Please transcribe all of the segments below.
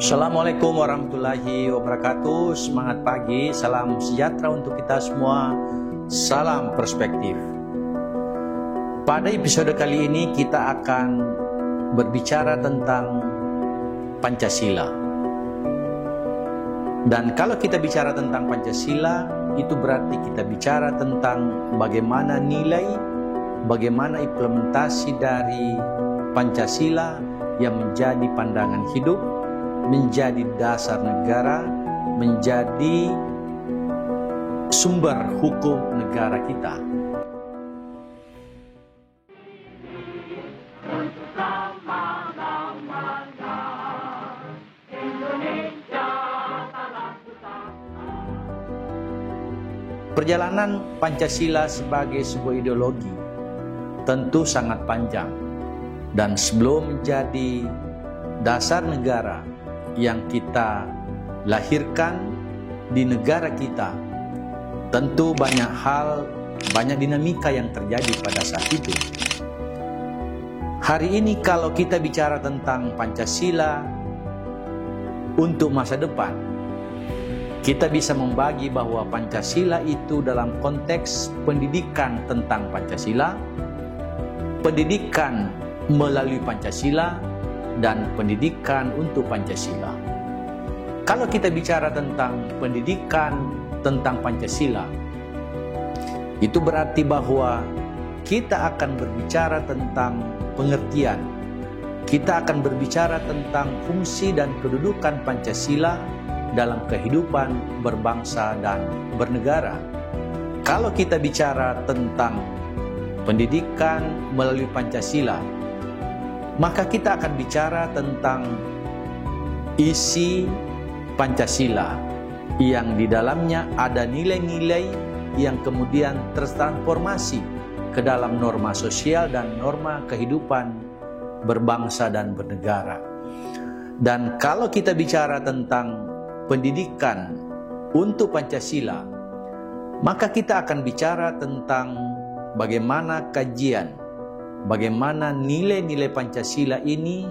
Assalamualaikum warahmatullahi wabarakatuh. Semangat pagi, salam sejahtera untuk kita semua. Salam perspektif. Pada episode kali ini kita akan berbicara tentang Pancasila. Dan kalau kita bicara tentang Pancasila, itu berarti kita bicara tentang bagaimana nilai, bagaimana implementasi dari Pancasila yang menjadi pandangan hidup, menjadi dasar negara, menjadi sumber hukum negara kita. Perjalanan Pancasila sebagai sebuah ideologi tentu sangat panjang, dan sebelum menjadi dasar negara yang kita lahirkan di negara kita, tentu banyak hal, banyak dinamika yang terjadi pada saat itu. Hari ini kalau kita bicara tentang Pancasila untuk masa depan, kita bisa membagi bahwa Pancasila itu dalam konteks pendidikan tentang Pancasila, pendidikan melalui Pancasila, dan pendidikan untuk Pancasila. Kalau kita bicara tentang pendidikan tentang Pancasila, itu berarti bahwa kita akan berbicara tentang pengertian, kita akan berbicara tentang fungsi dan kedudukan Pancasila dalam kehidupan berbangsa dan bernegara. Kalau kita bicara tentang pendidikan melalui Pancasila, maka kita akan bicara tentang isi Pancasila yang di dalamnya ada nilai-nilai yang kemudian tertransformasi ke dalam norma sosial dan norma kehidupan berbangsa dan bernegara. Dan kalau kita bicara tentang pendidikan untuk Pancasila, maka kita akan bicara tentang bagaimana kajian, bagaimana nilai-nilai Pancasila ini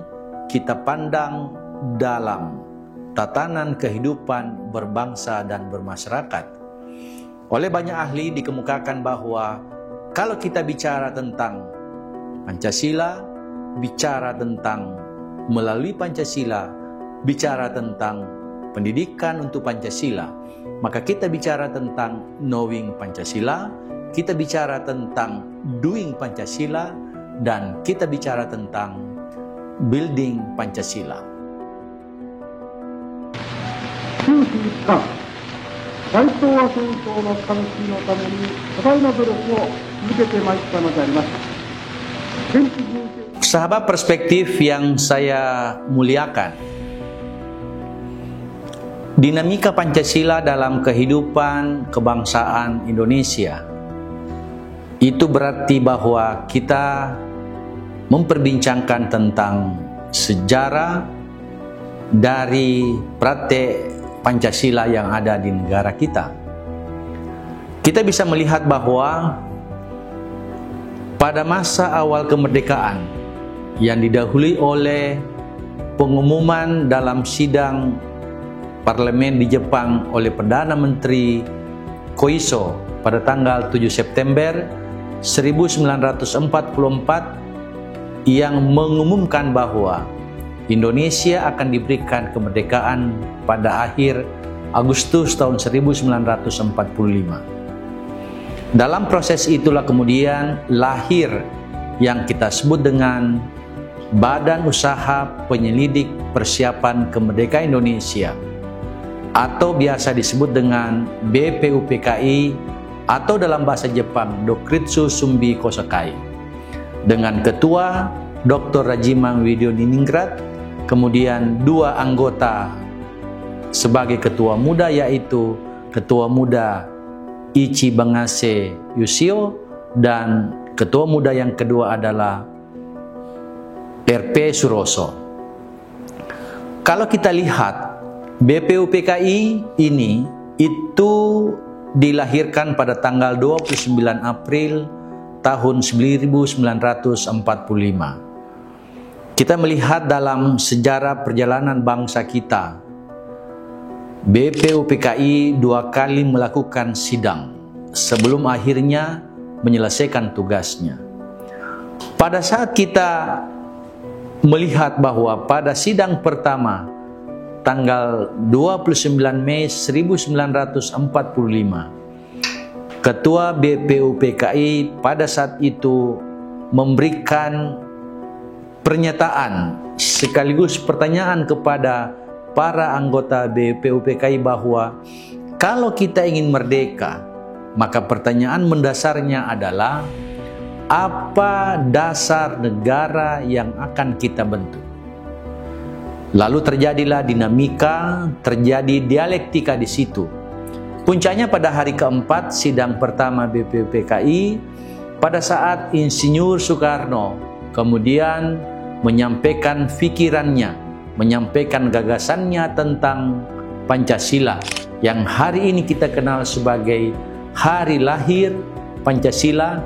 kita pandang dalam tatanan kehidupan berbangsa dan bermasyarakat. Oleh banyak ahli dikemukakan bahwa kalau kita bicara tentang Pancasila, bicara tentang melalui Pancasila, bicara tentang pendidikan untuk Pancasila, maka kita bicara tentang knowing Pancasila, kita bicara tentang doing Pancasila, dan kita bicara tentang building Pancasila. Sahabat perspektif yang saya muliakan, dinamika Pancasila dalam kehidupan kebangsaan Indonesia itu berarti bahwa kita memperbincangkan tentang sejarah dari praktek Pancasila yang ada di negara kita. Kita bisa melihat bahwa pada masa awal kemerdekaan yang didahului oleh pengumuman dalam sidang parlemen di Jepang oleh Perdana Menteri Koiso pada tanggal 7 September 1944 yang mengumumkan bahwa Indonesia akan diberikan kemerdekaan pada akhir Agustus tahun 1945. Dalam proses itulah kemudian lahir yang kita sebut dengan Badan Usaha Penyelidik Persiapan Kemerdekaan Indonesia, atau biasa disebut dengan BPUPKI, atau dalam bahasa Jepang Dokritsu Sumbi Kosakai, dengan ketua Dr. Rajimang Widyodiningrat, kemudian dua anggota sebagai ketua muda, yaitu ketua muda Ichi Bangase Yusio, dan ketua muda yang kedua adalah RP Suroso. Kalau kita lihat BPUPKI ini itu dilahirkan pada tanggal 29 April tahun 1945. Kita melihat dalam sejarah perjalanan bangsa kita, BPUPKI 2 kali melakukan sidang sebelum akhirnya menyelesaikan tugasnya. Pada saat kita melihat bahwa pada sidang pertama tanggal 29 Mei 1945, Ketua BPUPKI pada saat itu memberikan pernyataan sekaligus pertanyaan kepada para anggota BPUPKI bahwa kalau kita ingin merdeka, maka pertanyaan mendasarnya adalah apa dasar negara yang akan kita bentuk. Lalu terjadilah dinamika, terjadi dialektika di situ. Puncaknya pada hari keempat sidang pertama BPUPKI, pada saat Insinyur Soekarno kemudian menyampaikan pikirannya, menyampaikan gagasannya tentang Pancasila yang hari ini kita kenal sebagai hari lahir Pancasila,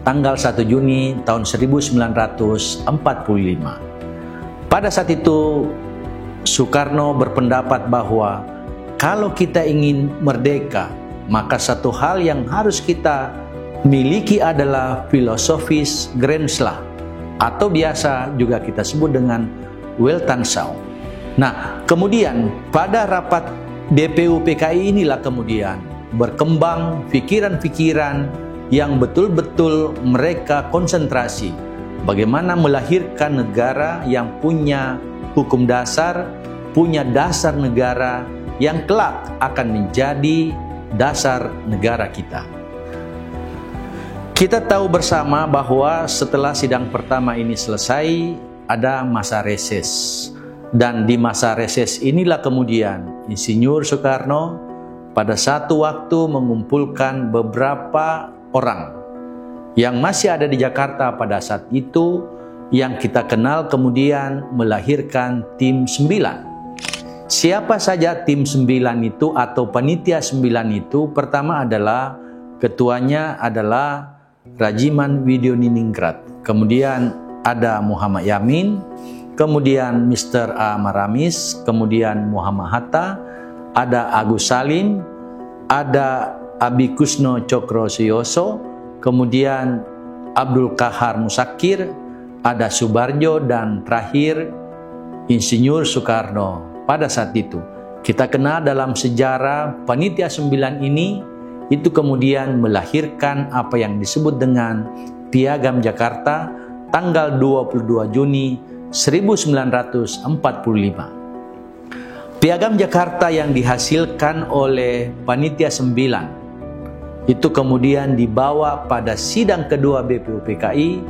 tanggal 1 Juni tahun 1945. Pada saat itu Soekarno berpendapat bahwa kalau kita ingin merdeka, maka satu hal yang harus kita miliki adalah filosofis Grensla, atau biasa juga kita sebut dengan Weltanschauung. Nah, kemudian pada rapat BPUPKI inilah kemudian berkembang pikiran-pikiran yang betul-betul mereka konsentrasi bagaimana melahirkan negara yang punya hukum dasar, punya dasar negara yang kelak akan menjadi dasar negara kita. Kita tahu bersama bahwa setelah sidang pertama ini selesai, ada masa reses. Dan di masa reses inilah kemudian Insinyur Soekarno pada satu waktu mengumpulkan beberapa orang yang masih ada di Jakarta pada saat itu, yang kita kenal kemudian melahirkan tim 9. Siapa saja tim 9 itu atau panitia 9 itu? Pertama adalah ketuanya adalah Rajiman Widyoniningrat, kemudian ada Muhammad Yamin, kemudian Mr. A. Maramis, kemudian Muhammad Hatta, ada Agus Salim, ada Abikusno Cokrosuyoso, kemudian Abdul Kahar Musakir, ada Subarjo, dan terakhir Insinyur Soekarno. Pada saat itu kita kenal dalam sejarah panitia 9 ini itu kemudian melahirkan apa yang disebut dengan Piagam Jakarta tanggal 22 Juni 1945. Piagam Jakarta yang dihasilkan oleh panitia 9 itu kemudian dibawa pada sidang kedua BPUPKI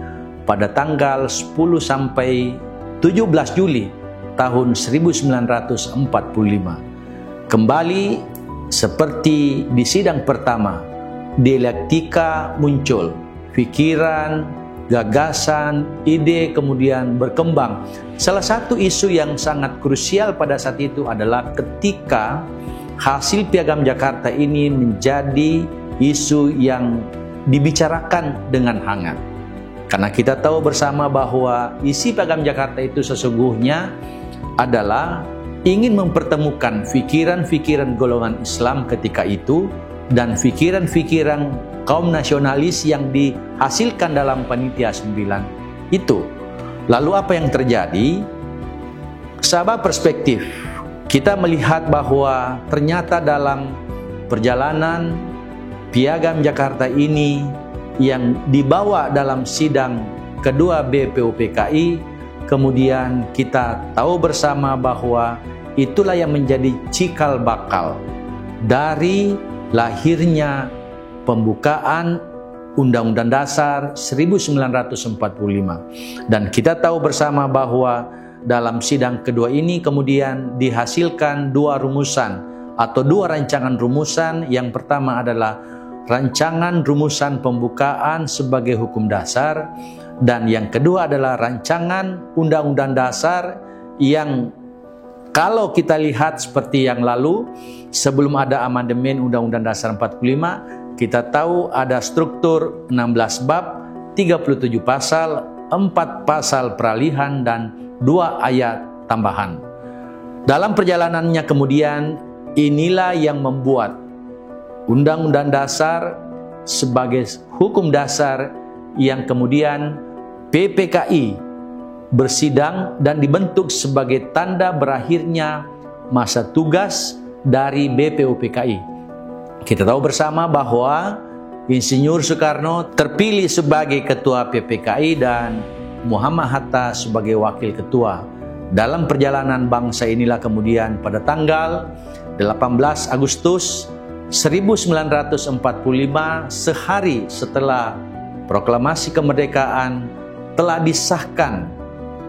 pada tanggal 10 sampai 17 Juli tahun 1945. Kembali seperti di sidang pertama, dialektika muncul, pikiran, gagasan, ide kemudian berkembang. Salah satu isu yang sangat krusial pada saat itu adalah ketika hasil Piagam Jakarta ini menjadi isu yang dibicarakan dengan hangat. Karena kita tahu bersama bahwa isi Piagam Jakarta itu sesungguhnya adalah ingin mempertemukan pikiran-pikiran golongan Islam ketika itu dan pikiran-pikiran kaum nasionalis yang dihasilkan dalam panitia 9 itu. Lalu apa yang terjadi? Sahabat perspektif, kita melihat bahwa ternyata dalam perjalanan Piagam Jakarta ini yang dibawa dalam sidang kedua BPUPKI, kemudian kita tahu bersama bahwa itulah yang menjadi cikal bakal dari lahirnya pembukaan Undang-Undang Dasar 1945. Dan kita tahu bersama bahwa dalam sidang kedua ini kemudian dihasilkan dua rumusan atau dua rancangan rumusan. Yang pertama adalah rancangan rumusan pembukaan sebagai hukum dasar, dan yang kedua adalah rancangan Undang-Undang Dasar yang kalau kita lihat seperti yang lalu, sebelum ada amandemen Undang-Undang Dasar 45, kita tahu ada struktur 16 bab, 37 pasal, 4 pasal peralihan dan 2 ayat tambahan. Dalam perjalanannya kemudian, inilah yang membuat Undang-Undang Dasar sebagai hukum dasar yang kemudian PPKI bersidang dan dibentuk sebagai tanda berakhirnya masa tugas dari BPUPKI. Kita tahu bersama bahwa Insinyur Soekarno terpilih sebagai ketua PPKI dan Muhammad Hatta sebagai wakil ketua. Dalam perjalanan bangsa inilah kemudian pada tanggal 18 Agustus 1945, sehari setelah proklamasi kemerdekaan, telah disahkan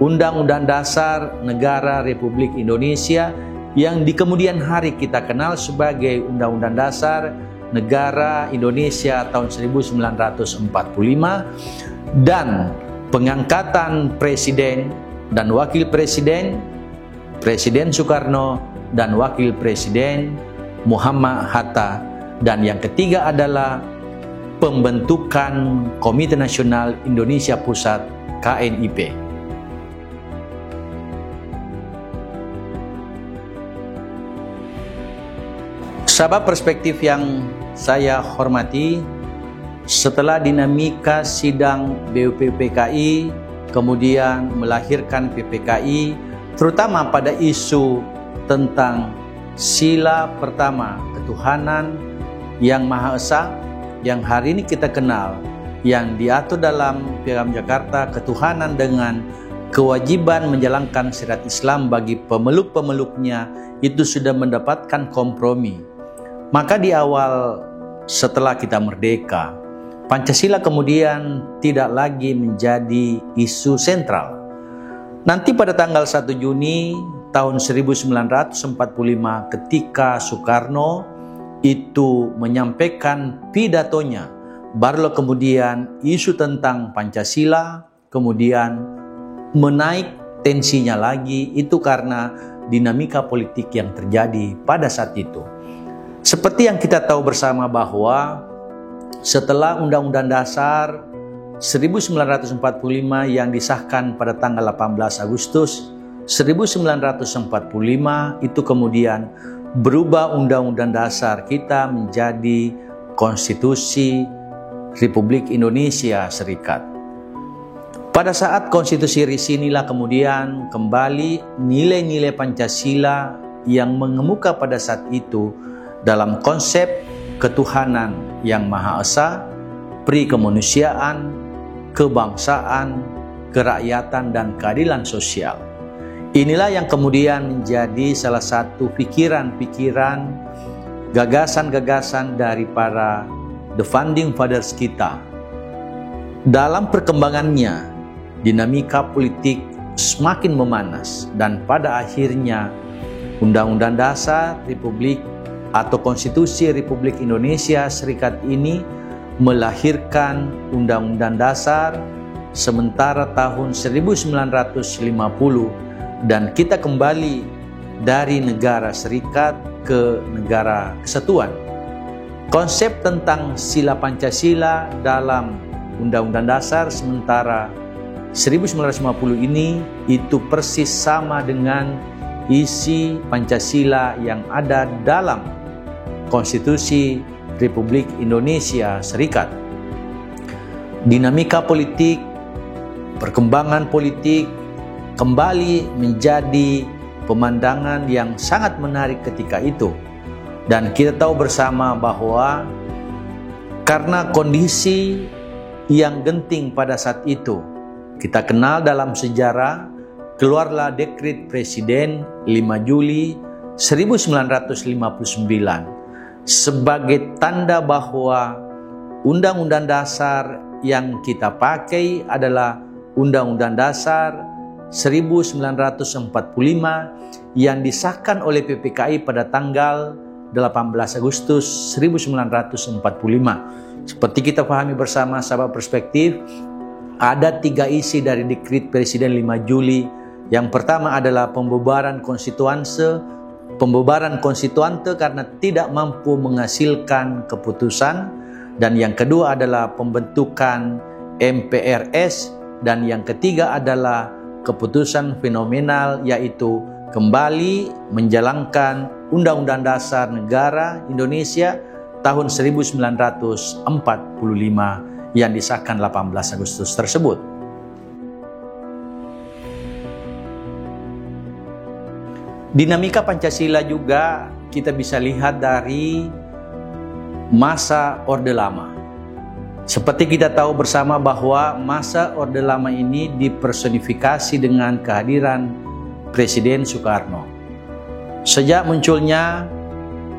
Undang-Undang Dasar Negara Republik Indonesia yang di kemudian hari kita kenal sebagai Undang-Undang Dasar Negara Indonesia tahun 1945, dan pengangkatan Presiden dan Wakil Presiden, Presiden Soekarno dan Wakil Presiden Muhammad Hatta, dan yang ketiga adalah pembentukan Komite Nasional Indonesia Pusat KNIP. Sahabat perspektif yang saya hormati, setelah dinamika sidang BPUPKI kemudian melahirkan PPKI, terutama pada isu tentang sila pertama ketuhanan yang Maha Esa, yang hari ini kita kenal, yang diatur dalam Piagam Jakarta, ketuhanan dengan kewajiban menjalankan syariat Islam bagi pemeluk-pemeluknya, itu sudah mendapatkan kompromi. Maka di awal setelah kita merdeka, Pancasila kemudian tidak lagi menjadi isu sentral. Nanti pada tanggal 1 Juni tahun 1945 ketika Soekarno itu menyampaikan pidatonya, barulah kemudian isu tentang Pancasila kemudian menaik tensinya lagi, itu karena dinamika politik yang terjadi pada saat itu. Seperti yang kita tahu bersama bahwa setelah Undang-Undang Dasar 1945 yang disahkan pada tanggal 18 Agustus 1945 itu kemudian berubah Undang-Undang Dasar kita menjadi Konstitusi Republik Indonesia Serikat. Pada saat konstitusi inilah kemudian kembali nilai-nilai Pancasila yang mengemuka pada saat itu dalam konsep ketuhanan yang Maha Esa, pri-kemanusiaan, kebangsaan, kerakyatan, dan keadilan sosial. Inilah yang kemudian menjadi salah satu pikiran-pikiran, gagasan-gagasan dari para the founding fathers kita. Dalam perkembangannya, dinamika politik semakin memanas dan pada akhirnya Undang-Undang Dasar Republik atau Konstitusi Republik Indonesia Serikat ini melahirkan Undang-Undang Dasar sementara tahun 1950 dan kita kembali dari negara serikat ke negara kesatuan. Konsep tentang sila Pancasila dalam Undang-Undang Dasar sementara 1950 ini itu persis sama dengan isi Pancasila yang ada dalam Konstitusi Republik Indonesia Serikat. Dinamika politik, perkembangan politik kembali menjadi pemandangan yang sangat menarik ketika itu. Dan kita tahu bersama bahwa karena kondisi yang genting pada saat itu, kita kenal dalam sejarah, keluarlah dekret Presiden 5 Juli 1959 sebagai tanda bahwa Undang-Undang Dasar yang kita pakai adalah Undang-Undang Dasar 1945 yang disahkan oleh PPKI pada tanggal 18 Agustus 1945. Seperti kita pahami bersama sahabat perspektif, ada 3 isi dari dekret Presiden 5 Juli. Yang pertama adalah pembubaran konstituante karena tidak mampu menghasilkan keputusan, dan yang kedua adalah pembentukan MPRS dan yang ketiga adalah keputusan fenomenal, yaitu kembali menjalankan Undang-Undang Dasar Negara Indonesia tahun 1945 yang disahkan 18 Agustus tersebut. Dinamika Pancasila juga kita bisa lihat dari masa Orde Lama. Seperti kita tahu bersama bahwa masa Orde Lama ini dipersonifikasi dengan kehadiran Presiden Soekarno. Sejak munculnya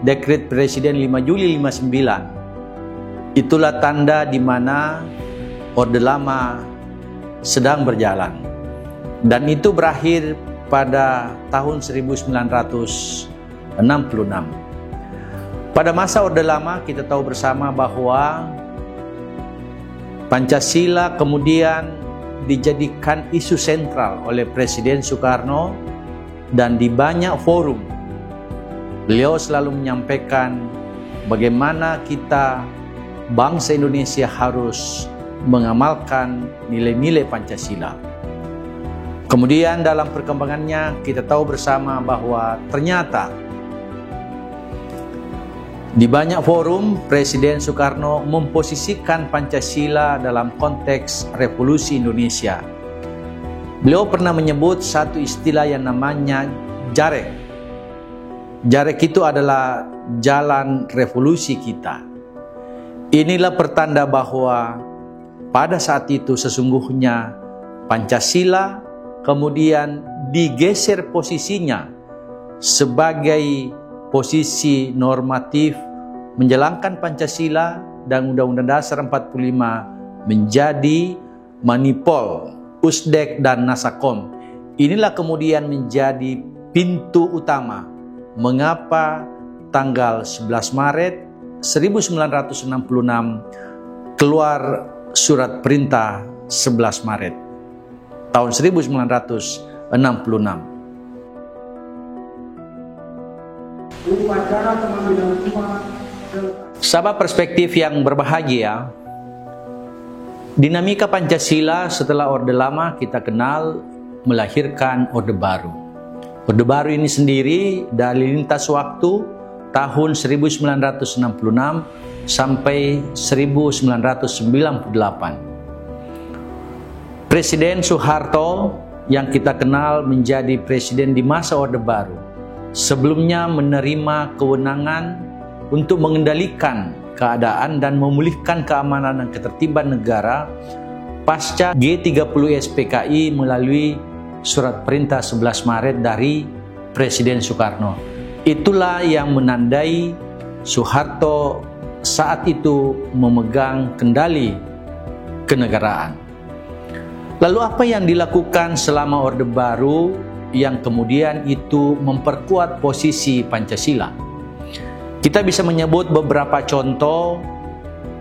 Dekret Presiden 5 Juli 59, itulah tanda di mana Orde Lama sedang berjalan. Dan itu berakhir pada tahun 1966. Pada masa Orde Lama kita tahu bersama bahwa Pancasila kemudian dijadikan isu sentral oleh Presiden Soekarno, dan di banyak forum beliau selalu menyampaikan bagaimana kita bangsa Indonesia harus mengamalkan nilai-nilai Pancasila. Kemudian dalam perkembangannya kita tahu bersama bahwa ternyata di banyak forum Presiden Soekarno memposisikan Pancasila dalam konteks revolusi Indonesia. Beliau pernah menyebut satu istilah yang namanya jarek. Jarek itu adalah jalan revolusi kita. Inilah pertanda bahwa pada saat itu sesungguhnya Pancasila kemudian digeser posisinya sebagai posisi normatif menjalankan Pancasila dan Undang-Undang Dasar 45 menjadi manipol, usdek dan nasakom. Inilah kemudian menjadi pintu utama mengapa tanggal 11 Maret 1966 keluar surat perintah 11 Maret tahun 1966. Sahabat perspektif yang berbahagia, dinamika Pancasila setelah Orde Lama kita kenal melahirkan Orde Baru. Orde Baru ini sendiri dari lintas waktu tahun 1966 sampai 1998. Presiden Soeharto yang kita kenal menjadi presiden di masa Orde Baru, sebelumnya menerima kewenangan untuk mengendalikan keadaan dan memulihkan keamanan dan ketertiban negara pasca G30 SPKI melalui surat perintah 11 Maret dari Presiden Soekarno. Itulah yang menandai Soeharto saat itu memegang kendali kenegaraan. Lalu apa yang dilakukan selama Orde Baru yang kemudian itu memperkuat posisi Pancasila? Kita bisa menyebut beberapa contoh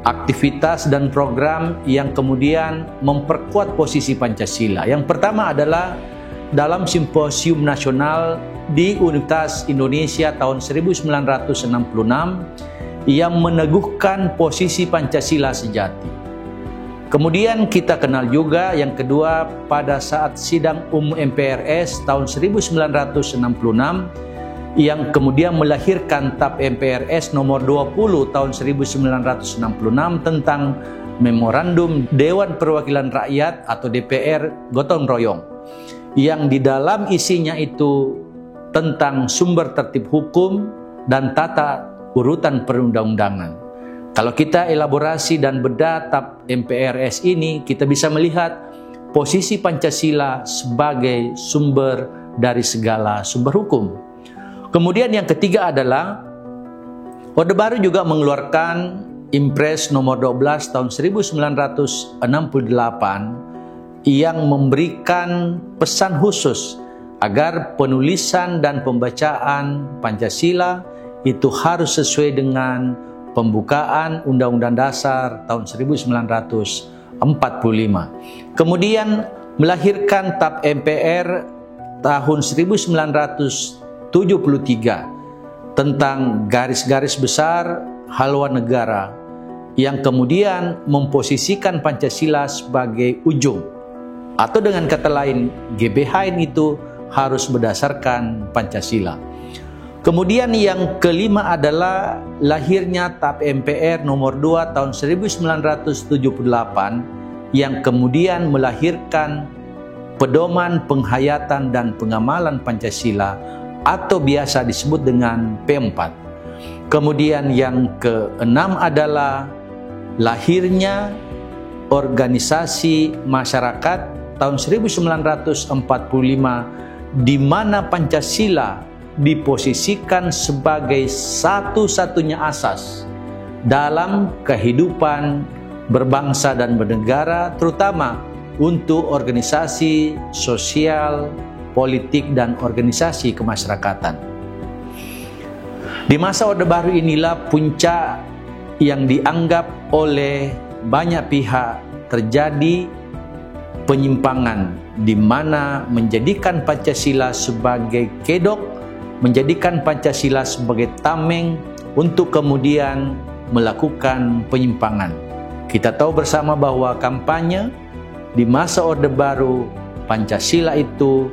aktivitas dan program yang kemudian memperkuat posisi Pancasila. Yang pertama adalah dalam Simposium Nasional di Universitas Indonesia tahun 1966 yang meneguhkan posisi Pancasila sejati. Kemudian kita kenal juga yang kedua pada saat sidang umum MPRS tahun 1966 yang kemudian melahirkan TAP MPRS nomor 20 tahun 1966 tentang Memorandum Dewan Perwakilan Rakyat atau DPR gotong royong, yang di dalam isinya itu tentang sumber tertib hukum dan tata urutan perundang-undangan. Kalau kita elaborasi dan bedah TAP MPRS ini, kita bisa melihat posisi Pancasila sebagai sumber dari segala sumber hukum. Kemudian yang ketiga adalah Orde Baru juga mengeluarkan Impres nomor 12 tahun 1968 yang memberikan pesan khusus agar penulisan dan pembacaan Pancasila itu harus sesuai dengan pembukaan Undang-Undang Dasar tahun 1945. Kemudian melahirkan TAP MPR tahun 1973 tentang garis-garis besar haluan negara yang kemudian memposisikan Pancasila sebagai ujung Atau dengan kata lain, GBHN itu harus berdasarkan Pancasila. Kemudian yang kelima adalah lahirnya TAP MPR nomor 2 tahun 1978 yang kemudian melahirkan Pedoman Penghayatan dan Pengamalan Pancasila atau biasa disebut dengan P4. Kemudian yang keenam adalah lahirnya Organisasi Masyarakat tahun 1945 di mana Pancasila diposisikan sebagai satu-satunya asas dalam kehidupan berbangsa dan bernegara, terutama untuk organisasi sosial, politik, dan organisasi kemasyarakatan. Di masa Orde Baru inilah puncak yang dianggap oleh banyak pihak terjadi penyimpangan di mana menjadikan Pancasila sebagai kedok, menjadikan Pancasila sebagai tameng untuk kemudian melakukan penyimpangan. Kita tahu bersama bahwa kampanye di masa Orde Baru, Pancasila itu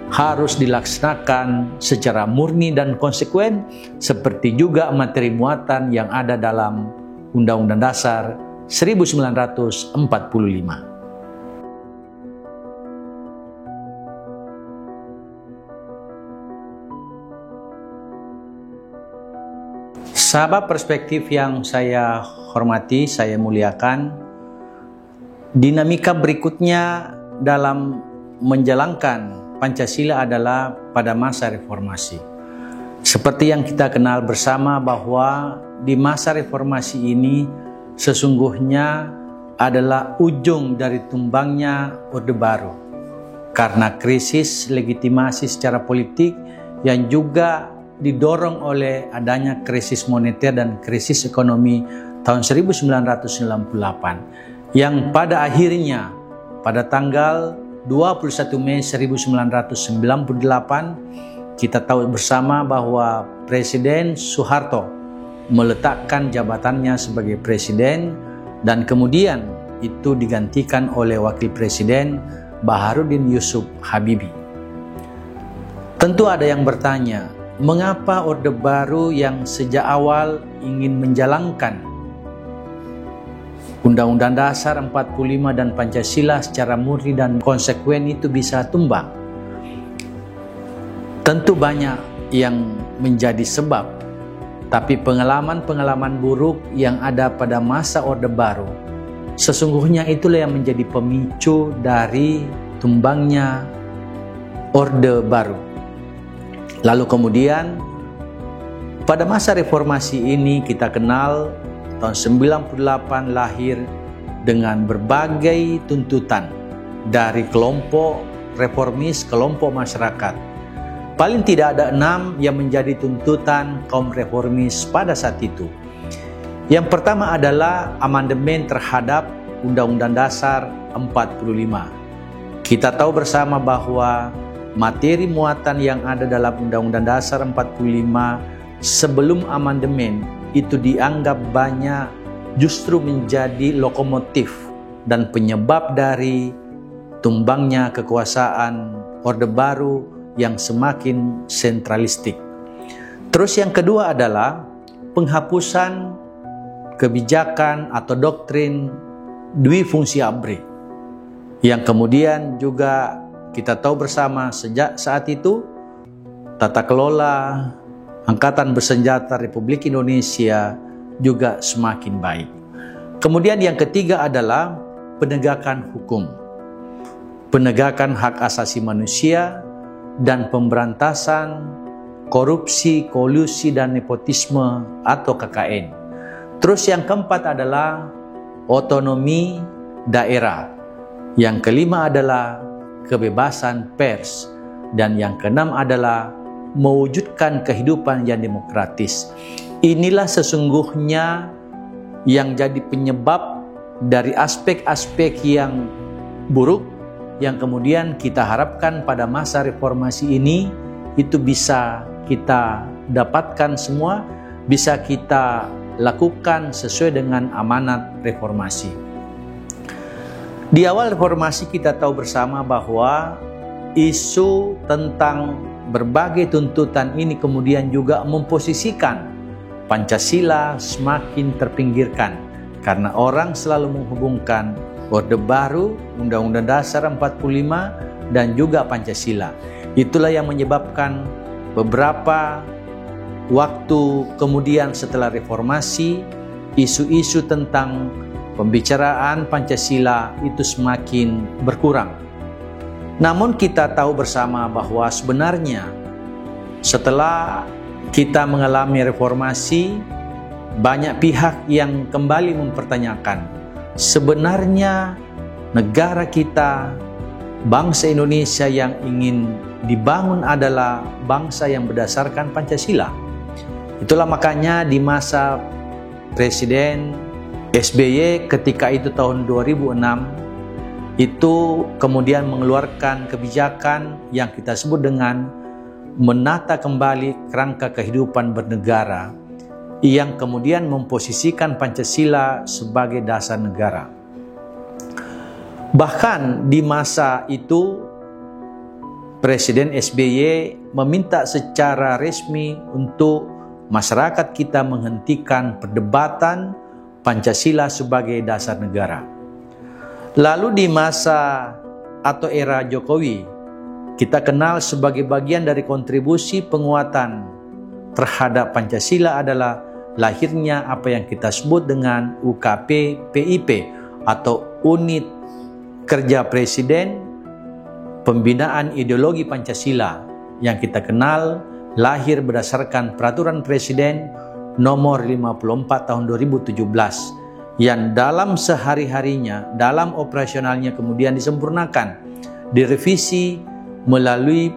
harus dilaksanakan secara murni dan konsekuen, seperti juga materi muatan yang ada dalam Undang-Undang Dasar 1945. Sahabat perspektif yang saya hormati, saya muliakan, dinamika berikutnya dalam menjalankan Pancasila adalah pada masa reformasi. Seperti yang kita kenal bersama bahwa di masa reformasi ini sesungguhnya adalah ujung dari tumbangnya Orde Baru karena krisis legitimasi secara politik yang juga didorong oleh adanya krisis moneter dan krisis ekonomi tahun 1998 yang pada akhirnya pada tanggal 21 Mei 1998 kita tahu bersama bahwa Presiden Soeharto meletakkan jabatannya sebagai presiden dan kemudian itu digantikan oleh Wakil Presiden Baharudin Yusuf Habibie. Tentu ada yang bertanya, mengapa Orde Baru yang sejak awal ingin menjalankan Undang-Undang Dasar 45 dan Pancasila secara murni dan konsekuen itu bisa tumbang? Tentu banyak yang menjadi sebab, tapi pengalaman-pengalaman buruk yang ada pada masa Orde Baru sesungguhnya itulah yang menjadi pemicu dari tumbangnya Orde Baru. Lalu kemudian pada masa reformasi ini kita kenal tahun 98 lahir dengan berbagai tuntutan dari kelompok reformis, kelompok masyarakat. Paling tidak ada 6 yang menjadi tuntutan kaum reformis pada saat itu. Yang pertama adalah amandemen terhadap Undang-Undang Dasar 45. Kita tahu bersama bahwa materi muatan yang ada dalam Undang-Undang Dasar 45 sebelum amandemen itu dianggap banyak justru menjadi lokomotif dan penyebab dari tumbangnya kekuasaan Orde Baru yang semakin sentralistik. Terus yang kedua adalah penghapusan kebijakan atau doktrin dwi fungsi ABRI yang kemudian juga kita tahu bersama sejak saat itu tata kelola Angkatan Bersenjata Republik Indonesia juga semakin baik. Kemudian yang ketiga adalah penegakan hukum, penegakan hak asasi manusia, dan pemberantasan korupsi, kolusi, dan nepotisme atau KKN. Terus yang keempat adalah otonomi daerah. Yang kelima adalah kebebasan pers, dan yang keenam adalah mewujudkan kehidupan yang demokratis. Inilah sesungguhnya yang jadi penyebab dari aspek-aspek yang buruk yang kemudian kita harapkan pada masa reformasi ini itu bisa kita dapatkan semua, bisa kita lakukan sesuai dengan amanat reformasi. Di awal reformasi kita tahu bersama bahwa isu tentang berbagai tuntutan ini kemudian juga memposisikan Pancasila semakin terpinggirkan karena orang selalu menghubungkan Orde Baru, Undang-Undang Dasar 45 dan juga Pancasila. Itulah yang menyebabkan beberapa waktu kemudian setelah reformasi, isu-isu tentang pembicaraan Pancasila itu semakin berkurang. Namun kita tahu bersama bahwa sebenarnya setelah kita mengalami reformasi, banyak pihak yang kembali mempertanyakan, sebenarnya negara kita, bangsa Indonesia yang ingin dibangun adalah bangsa yang berdasarkan Pancasila. Itulah makanya di masa Presiden SBY ketika itu tahun 2006, itu kemudian mengeluarkan kebijakan yang kita sebut dengan menata kembali kerangka kehidupan bernegara yang kemudian memposisikan Pancasila sebagai dasar negara. Bahkan di masa itu Presiden SBY meminta secara resmi untuk masyarakat kita menghentikan perdebatan Pancasila sebagai dasar negara. Lalu di masa atau era Jokowi, kita kenal sebagai bagian dari kontribusi penguatan terhadap Pancasila adalah lahirnya apa yang kita sebut dengan UKP PIP atau Unit Kerja Presiden Pembinaan Ideologi Pancasila yang kita kenal lahir berdasarkan Peraturan Presiden nomor 54 tahun 2017 yang dalam sehari-harinya, dalam operasionalnya kemudian disempurnakan, direvisi melalui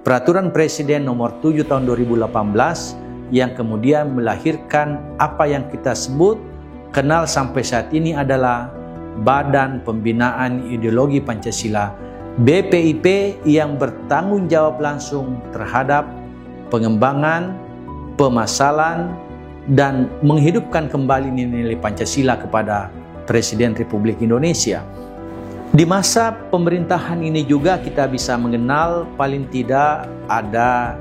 Peraturan Presiden nomor 7 tahun 2018 yang kemudian melahirkan apa yang kita sebut kenal sampai saat ini adalah Badan Pembinaan Ideologi Pancasila BPIP yang bertanggung jawab langsung terhadap pengembangan, pemasalan, dan menghidupkan kembali nilai-nilai Pancasila kepada Presiden Republik Indonesia. Di masa pemerintahan ini juga kita bisa mengenal paling tidak ada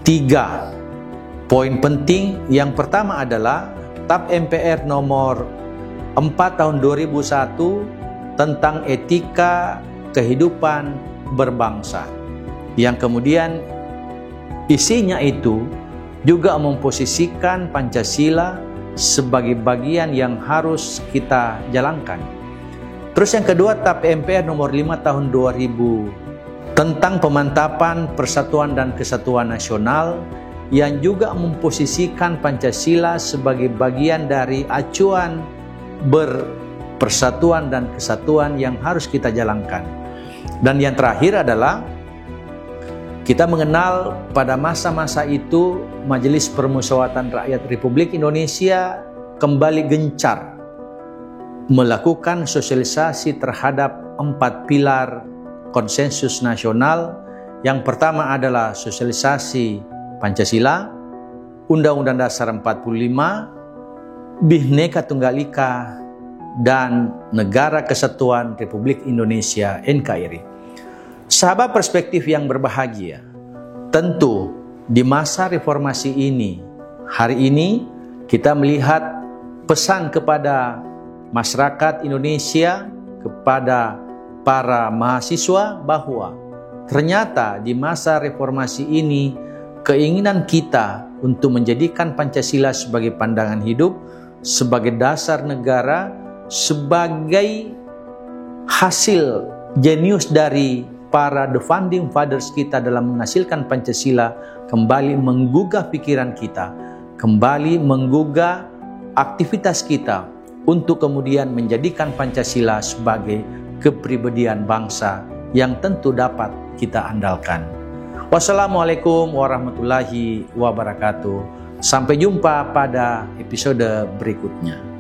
3 poin penting. Yang pertama adalah TAP MPR nomor 4 tahun 2001 tentang etika kehidupan berbangsa, yang kemudian isinya itu juga memposisikan Pancasila sebagai bagian yang harus kita jalankan. Terus yang kedua, TAP MPR nomor 5 tahun 2000 tentang pemantapan persatuan dan kesatuan nasional yang juga memposisikan Pancasila sebagai bagian dari acuan berpersatuan dan kesatuan yang harus kita jalankan. Dan yang terakhir adalah kita mengenal pada masa-masa itu Majelis Permusyawaratan Rakyat Republik Indonesia kembali gencar melakukan sosialisasi terhadap 4 pilar konsensus nasional. Yang pertama adalah sosialisasi Pancasila, Undang-Undang Dasar 45, Bhinneka Tunggal Ika, dan Negara Kesatuan Republik Indonesia NKRI. Sahabat perspektif yang berbahagia, tentu di masa reformasi ini, hari ini kita melihat pesan kepada masyarakat Indonesia, kepada para mahasiswa bahwa ternyata di masa reformasi ini keinginan kita untuk menjadikan Pancasila sebagai pandangan hidup, sebagai dasar negara, sebagai hasil jenius dari para the founding fathers kita dalam menghasilkan Pancasila kembali menggugah pikiran kita, kembali menggugah aktivitas kita untuk kemudian menjadikan Pancasila sebagai kepribadian bangsa yang tentu dapat kita andalkan. Wassalamualaikum warahmatullahi wabarakatuh. Sampai jumpa pada episode berikutnya.